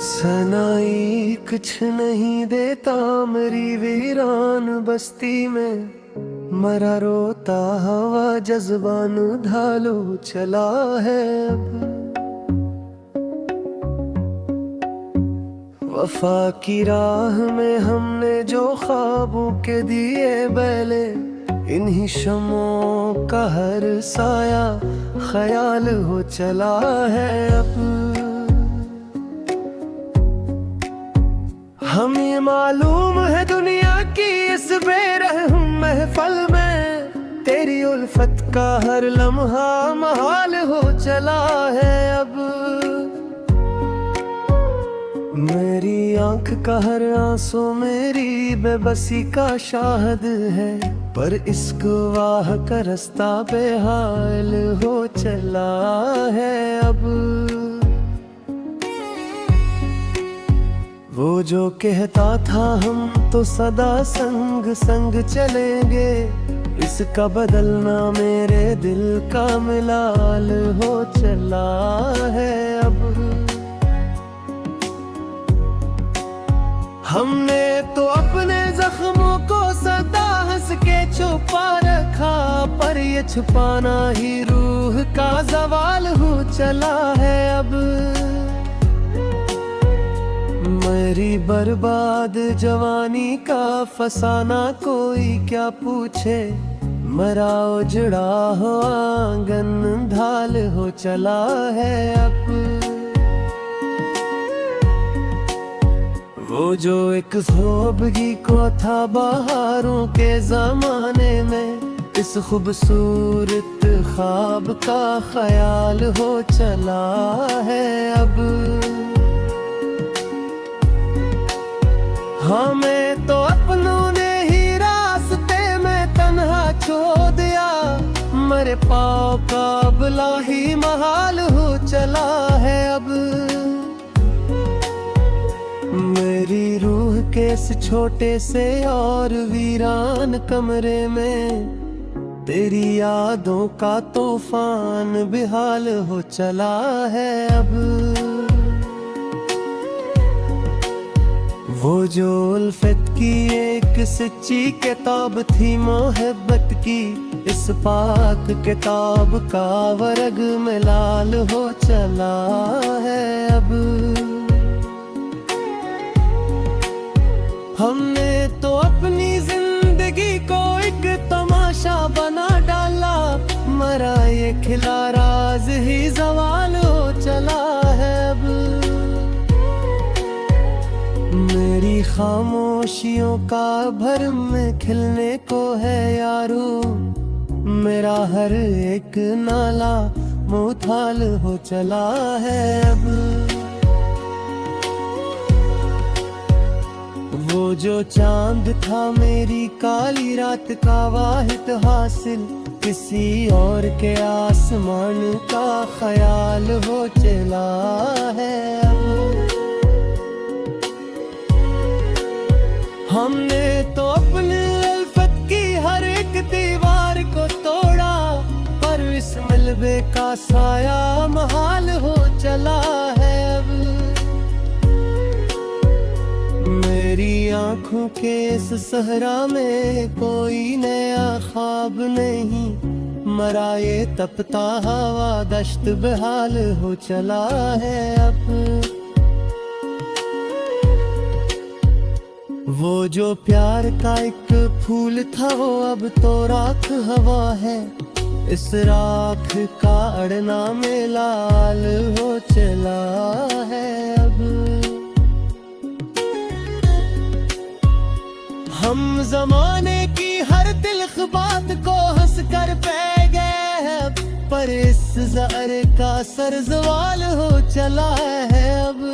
सनाई कुछ नहीं देता मेरी वीरान बस्ती में, मरा रोता हवा जज्बान ढालो चला है अब। वफा की राह में हमने जो ख्वाबों के दिए बैले, इन्हीं शमों का हर साया ख्याल हो चला है अब। हमें मालूम है दुनिया की इस बेरहम महफल में, तेरी उल्फत का हर लम्हा महाल हो चला है अब। मेरी आंख का हर आंसू मेरी बेबसी का शाहद है, पर इस गवाह का रास्ता बेहाल हो चला है अब। वो जो कहता था हम तो सदा संग संग चलेंगे, इसका बदलना मेरे दिल का मिलाल हो चला है अब। हमने तो अपने जख्मों को सदा हंस के छुपा रखा, पर ये छुपाना ही रूह का जवाल हो चला है अब। मेरी बर्बाद जवानी का फसाना कोई क्या पूछे, मरा उजड़ा हो आंगन ढाल हो चला है अब। वो जो एक ज़ोबगी को था बहारों के ज़माने में, इस खूबसूरत ख्वाब का ख्याल हो चला है अब। हमें तो अपनों ने ही रास्ते में तन्हा छोड़ दिया, मेरे पाँव का अबला ही महाल हो चला है अब। मेरी रूह के इस छोटे से और वीरान कमरे में, तेरी यादों का तूफान बेहाल हो चला है अब। वो जो उल्फत की एक सच्ची किताब थी मोहब्बत की, इस पाक किताब का वर्ग में लाल हो चला है अब। हमने तो अपनी जिंदगी को एक तमाशा बना डाला, मरा ये खिला राज ही जवाल हो चला है अब। मेरी खामोशियों का भरम में खिलने को है यारो, मेरा हर एक नाला मुथाल हो चला है अब। वो जो चांद था मेरी काली रात का वाहिद हासिल, किसी और के आसमान का ख्याल हो चला है अब। हमने तो अपने उल्फत की हर एक दीवार को तोड़ा, पर इस मलबे का साया महाल हो चला है अब। मेरी आंखों के इस सहरा में कोई नया ख्वाब नहीं, मरा ये तपता हवा दश्त बेहाल हो चला है अब। वो जो प्यार का एक फूल था वो अब तो राख हवा है, इस राख का अड़ना में लाल हो चला है अब। हम जमाने की हर तिल्ख बात को हंस कर पै गए हैं, पर इस ज़हर का सर ज़वाल हो चला है अब।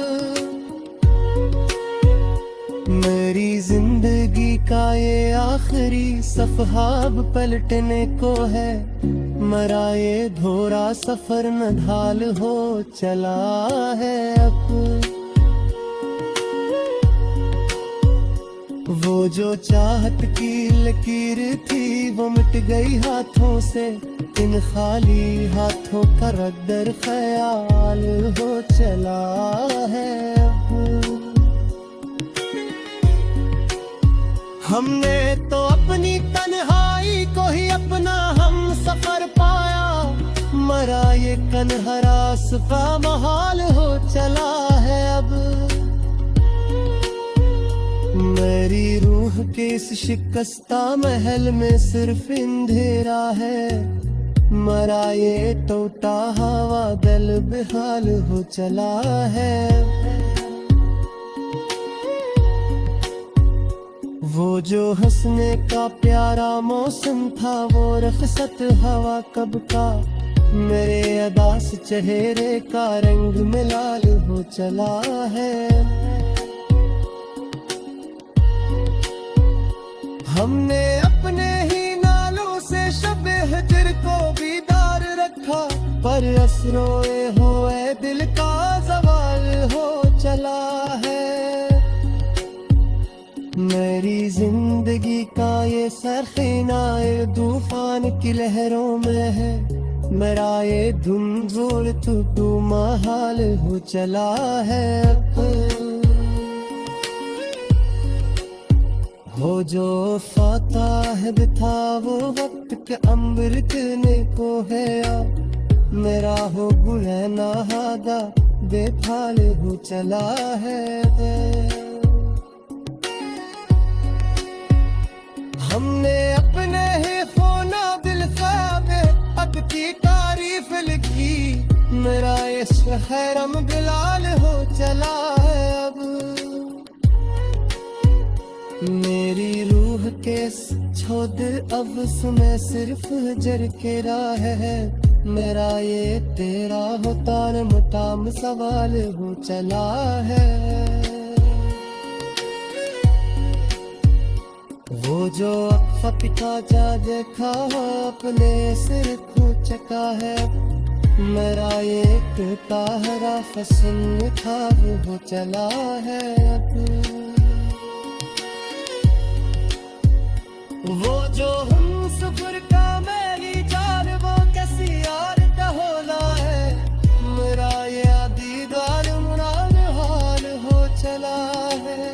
मेरी जिंदगी का ये आखिरी सफ़हा अब पलटने को है, मरा ये धोरा सफर नढाल हो चला है अब। वो जो चाहत की लकीर थी वो मिट गई हाथों से, इन खाली हाथों का रद्दर ख्याल हो चला है अब। हमने तो अपनी तन्हाई को ही अपना हम सफर पाया, मरा ये कन्हरा सफा महाल हो चला है अब। मेरी रूह के इस शिकस्ता महल में सिर्फ अंधेरा है, मरा ये टूटा हवा दिल बेहाल हो चला है। वो जो हंसने का प्यारा मौसम था वो रखसत हवा कब का, मेरे अदास चेहरे का रंग में लाल हो चला है। हमने अपने ही नालों से शब हिजर को बीदार रखा, पर असरोए हुए दिल का ज़वाल हो चला है। मेरी जिंदगी का ये सरखीनाए तूफान की लहरों में है, मेरा ये धुंधुल टूटू महाल हो चला है। वो जो फाताह था वो वक्त के अमृत ने को है, मेरा हो गुलैना हादा बेफाल हो चला है। हमने अपने ही खोना दिल ख्वाबे अब की तारीफ लिखी, मेरा ये शहरम बिलाल हो चला है अब। मेरी रूह के छोद अब में सिर्फ जर के राह है, मेरा ये तेरा होता न मुताम सवाल हो चला है। वो जो अक्फा जा देखा अपने सिर को चका है, मेरा ये ताहरा फसन था वो हो चला है अब। वो जो हम सफर का मेरी जान वो कैसी यार होला है, मेरा ये दीदार मुराद हाल हो चला है।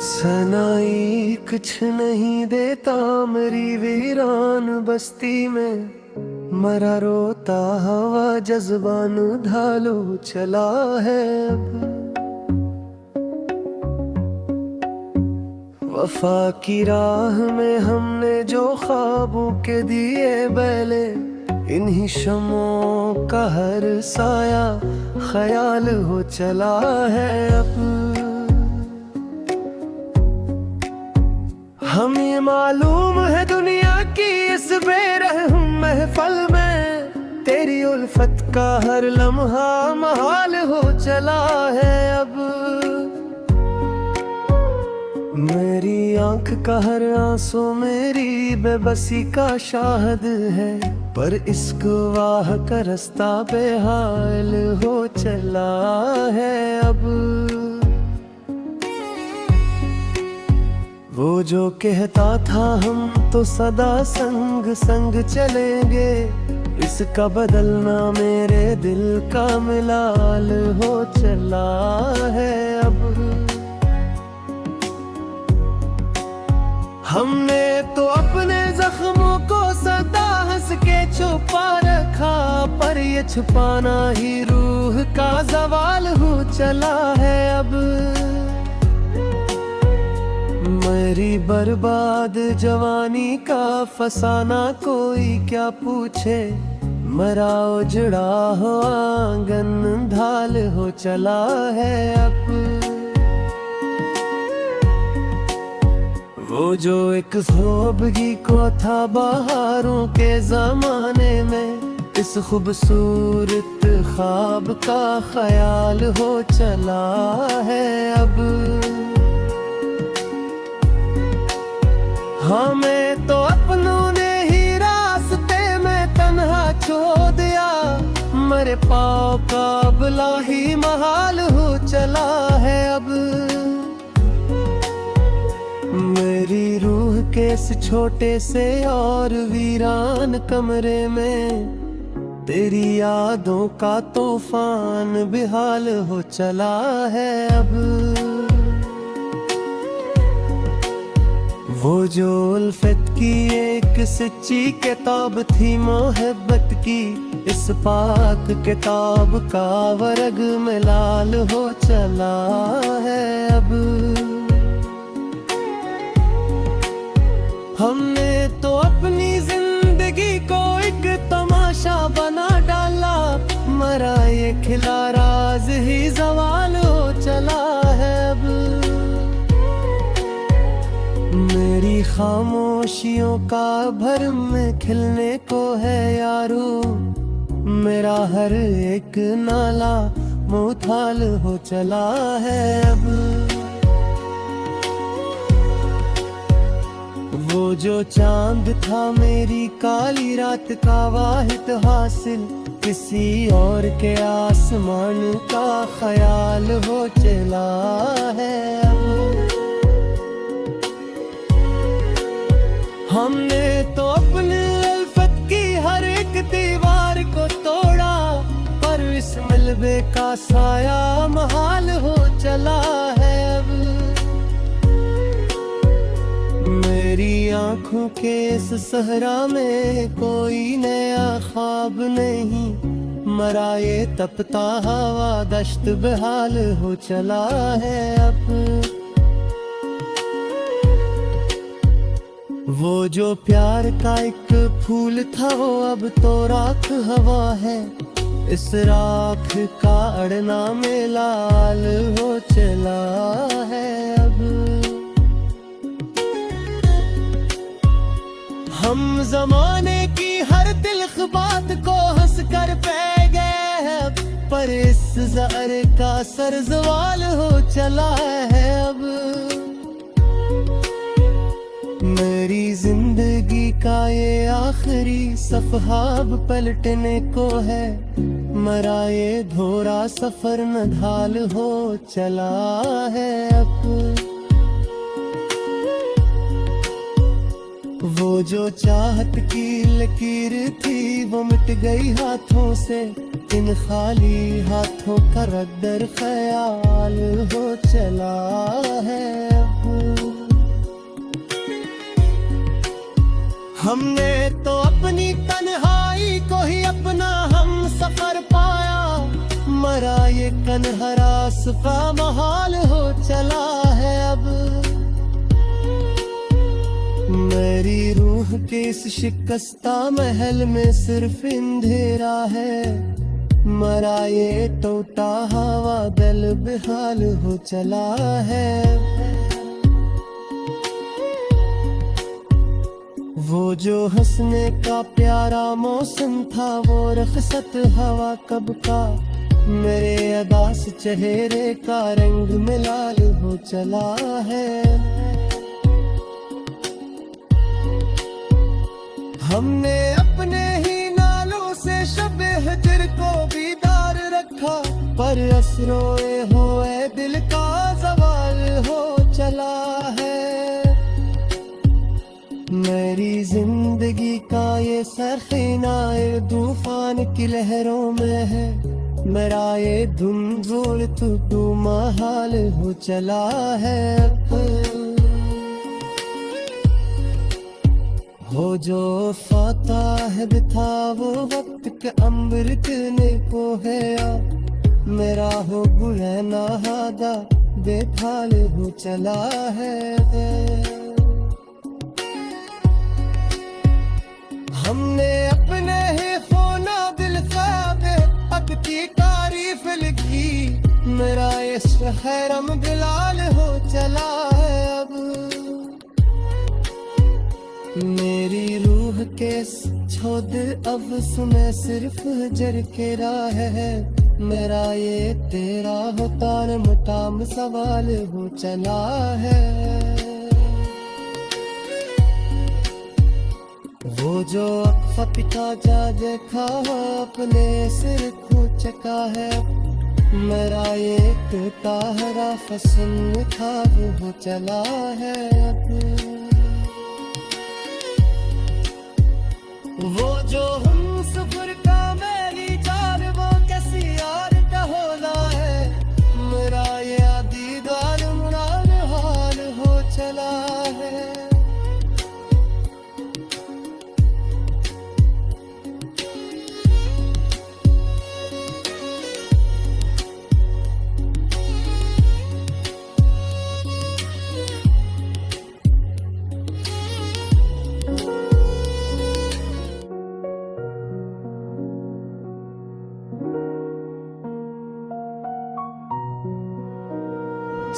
सनाई कुछ नहीं देता मेरी वीरान बस्ती में, मरा रोता हवा जज्बान ढालो चला है अब। वफा की राह में हमने जो ख्वाबों के दिए बैले, इन्हीं शमों का हर साया ख्याल हो चला है अब। हमें मालूम है दुनिया की इस बेरहम महफल में, तेरी उल्फत का हर लम्हा महाल हो चला है अब। मेरी आंख का हर आंसू मेरी बेबसी का शाहद है, पर इश्क वाह का रास्ता बेहाल हो चला है अब। वो जो कहता था हम तो सदा संग संग चलेंगे, इसका बदलना मेरे दिल का मिलाल हो चला है अब। हमने तो अपने जख्मों को सदा हंस के छुपा रखा, पर ये छुपाना ही रूह का ज़वाल हो चला है अब। मेरी बर्बाद जवानी का फसाना कोई क्या पूछे, मरा उजड़ा हो आंगन ढाल हो चला है अब। वो जो एक ज़ोबगी को था बहारों के ज़माने में, इस खूबसूरत ख्वाब का ख्याल हो चला है अब। हमें तो अपनों ने ही रास्ते में तन्हा छोड़ दिया, मेरे पाँव का बला ही महाल हो चला है अब। मेरी रूह के इस छोटे से और वीरान कमरे में, तेरी यादों का तूफान बेहाल हो चला है अब। वो जो उल्फत की एक सच्ची किताब थी मोहब्बत की, इस पाक किताब का वर्ग में लाल हो चला है अब। हमने तो अपनी जिंदगी को एक तमाशा बना डाला, मरा ये खिला राज ही जवाल हो चला है अब। मेरी खामोशियों का भरम में खिलने को है यारो, मेरा हर एक नाला मुथाल हो चला है अब। वो जो चांद था मेरी काली रात का वाहिद हासिल, किसी और के आसमान का ख्याल हो चला है अब। हमने तो अपने उल्फत की हर एक दीवार को तोड़ा, पर इस मिलबे का साया महाल हो चला है अब। मेरी आँखों के इस सहरा में कोई नया ख्वाब नहीं, मरा ये तपता हवा दश्त बेहाल हो चला है अब। वो जो प्यार का एक फूल था वो अब तो राख हवा है, इस राख का अड़ना में लाल हो चला है अब। हम जमाने की हर तिल्ख बात को हंस कर पै गए हैं, पर इस ज़हर का सर ज़वाल हो चला है अब। मेरी जिंदगी का ये आखिरी सफ़हा अब पलटने को है, मरा ये धोरा सफर नढाल हो चला है अब। वो जो चाहत की लकीर थी वो मिट गई हाथों से, इन खाली हाथों का रद्दर ख्याल हो चला है अब। हमने तो अपनी तन्हाई को ही अपना हम सफर पाया, मरा ये कन्हरा सुफा महाल हो चला है अब। मेरी रूह के इस शिकस्ता महल में सिर्फ अंधेरा है, मरा ये टूटा हवा दिल बेहाल हो चला है। वो जो हंसने का प्यारा मौसम था वो रखसत हवा कब का, मेरे अदास चेहरे का रंग में लाल हो चला है। हमने अपने ही नालों से शबे हिजर को बीदार रखा, पर असरोए हुए दिल का ज़वाल हो चला है। मेरी जिंदगी का ये सरखीना तूफान की लहरों में है, मेरा ये धुंधुल तू महाल हो चला है। हो जो फाता है था वो वक्त के अमृत ने को है, मेरा हो गुलैना हादा बेहाल हो चला है। हमने अपने ही खोना दिल ख्वाब अब की तारीफ लिखी, मेरा इस हैरम बिलाल हो चला है अब। केस छोड़ अब सुने सिर्फ जर के राह है मेरा ये तेरा होता न मुटाम सवाल हो चला है वो जो अक्फा पिता जा देखा अपने सिर खो चका है मेरा एक ताहरा फसन था वो चला है अब वो जो हम सफर का मेरी चार वो कैसी यार टहोला है मेरा ये दीदार मुराद हाल हो चला है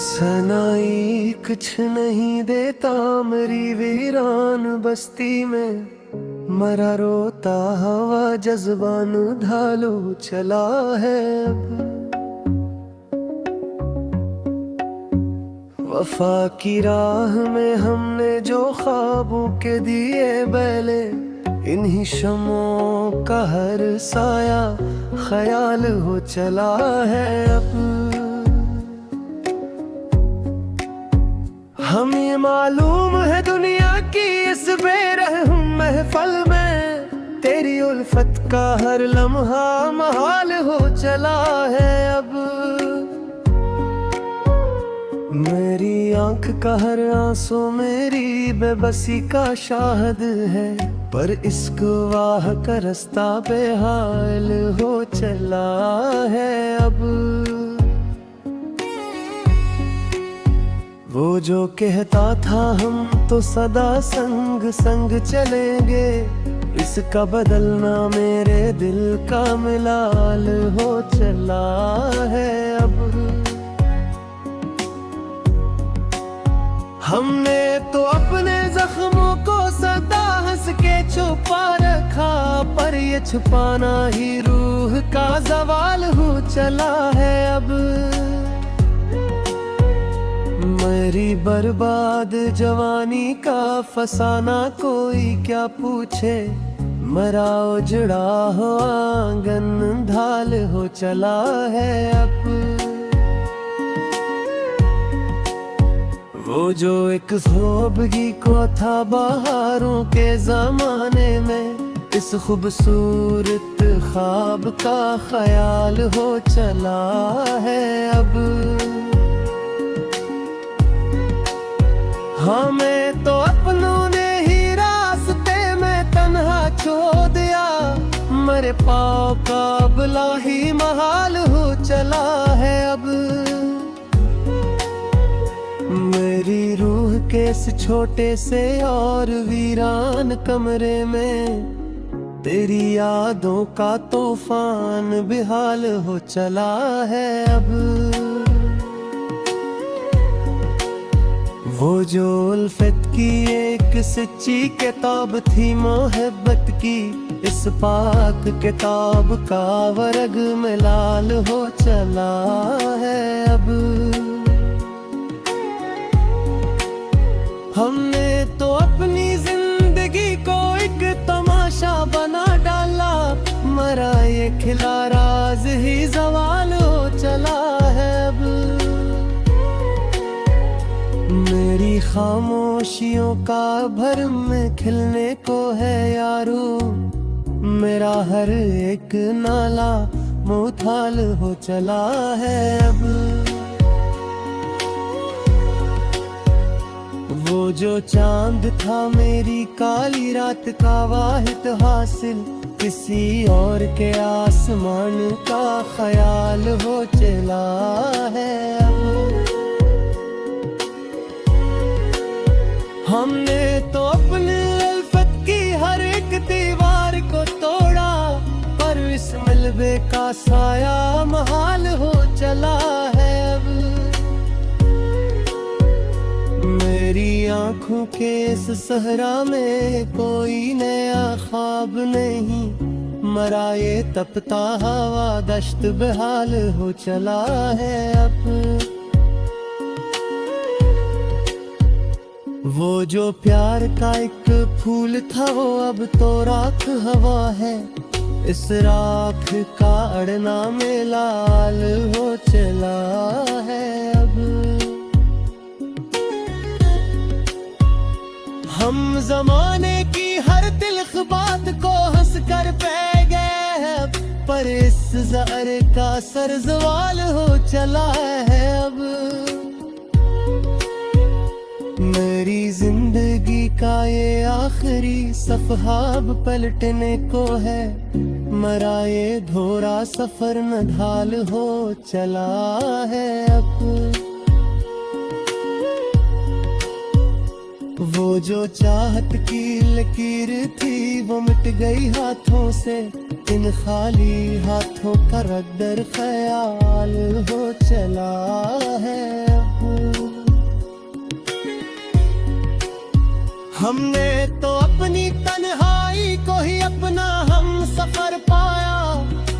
सनाई कुछ नहीं देता मेरी वीरान बस्ती में मरा रोता हवा जज्बान ढालो चला है अब वफा की राह में हमने जो ख्वाबों के दिए बैले इन्हीं शमों का हर साया ख्याल हो चला है अब हमें मालूम है दुनिया की इस बेरहम महफल में तेरी उल्फत का हर लम्हा महाल हो चला है अब मेरी आंख का हर आंसू मेरी बेबसी का शाहद है पर इश्क वाह का रास्ता बेहाल हो चला है अब वो जो कहता था हम तो सदा संग संग चलेंगे इसका बदलना मेरे दिल का मिलाल हो चला है अब हमने तो अपने जख्मों को सदा हंस के छुपा रखा पर ये छुपाना ही रूह का जवाल हो चला है अब मेरी बर्बाद जवानी का फसाना कोई क्या पूछे मरा उजड़ा हो आंगन ढाल हो चला है अब वो जो एक ज़ोबगी को था बहारों के जमाने में इस खूबसूरत ख्वाब का ख्याल हो चला है अब हमें तो अपनों ने ही रास्ते में तन्हा छोड़ दिया मेरे पाँव का बला ही महाल हो चला है अब मेरी रूह के इस छोटे से और वीरान कमरे में तेरी यादों का तूफान बेहाल हो चला है अब वो जो उल्फत की एक सच्ची किताब थी मोहब्बत की इस पाक किताब का वर्ग में लाल हो चला है अब हमने तो अपनी जिंदगी को एक तमाशा बना डाला मरा ये खिला राज ही जवाल हो चला है अब मेरी खामोशियों का भरम में खिलने को है यारो मेरा हर एक नाला मुथाल हो चला है अब वो जो चांद था मेरी काली रात का वाहिद हासिल किसी और के आसमान का ख्याल हो चला है अब हमने तो अपने उल्फत की हर एक दीवार को तोड़ा पर इस मिलबे का साया महाल हो चला है अब मेरी आंखों के इस सहरा में कोई नया ख्वाब नहीं, मरा ये तपता हवा दश्त बेहाल हो चला है अब। वो जो प्यार का एक फूल था वो अब तो राख हवा है, इस राख का अड़ना में लाल हो चला है अब। हम जमाने की हर तिल्ख बात को हंस कर पै गए अब, पर इस ज़हर का सर ज़वाल हो चला है अब। मेरी जिंदगी का ये आखिरी सफ़हा अब पलटने को है, मरा ये धोरा सफर नढाल हो चला है अब। वो जो चाहत की लकीर थी वो मिट गई हाथों से, इन खाली हाथों का रद्दर ख्याल हो चला है अब। हमने तो अपनी तन्हाई को ही अपना हम सफर पाया,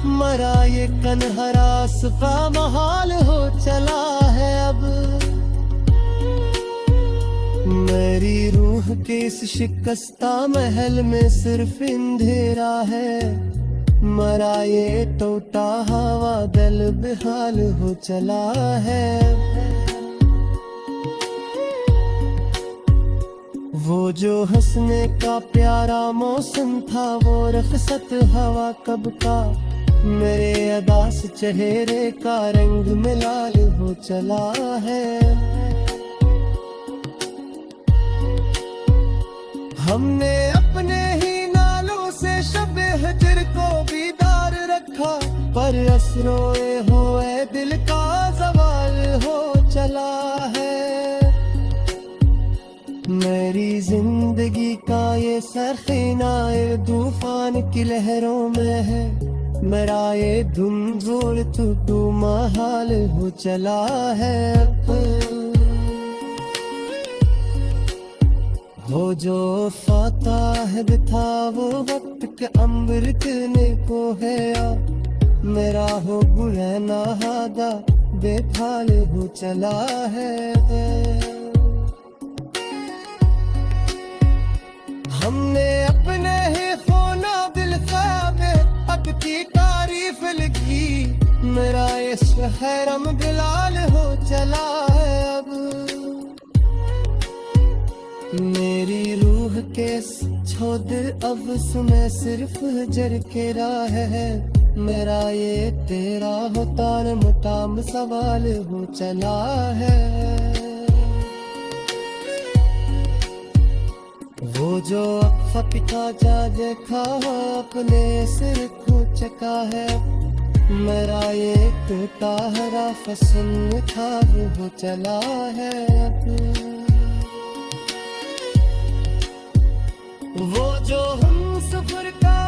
मरा ये कन्हरास का महाल हो चला है अब। मेरी रूह के इस शिकस्ता महल में सिर्फ अंधेरा है, मरा ये टूटा हवा दिल बेहाल हो चला है। वो जो हंसने का प्यारा मौसम था वो रखसत हवा कब का, मेरे अदास चेहरे का रंग में लाल हो चला है। हमने अपने ही नालों से शबे हजर को बीदार रखा, पर असरोए हुए दिल का ज़वाल हो चला है। मेरी जिंदगी का ये सरखीनाए तूफान की लहरों में है, मेरा ये धुंधुल तू महाल हो चला है अब। वो जो फाताह था वो वक्त के अमृत ने को है, मेरा हो बुरा नहादा बेफाल हो चला है। हमने अपने ही खोना दिल ख्वाबे अब की तारीफ लिखी, मेरा ये शहरम बिलाल हो चला है अब। मेरी रूह के छोद अब सुने सिर्फ जर के राह है, मेरा ये तेरा होता मताम सवाल हो चला है। वो जो फपिका जा देखा अपने सिर को चका है, मेरा ये ताहरा फसन था वो चला है अब। वो जो हम सफर का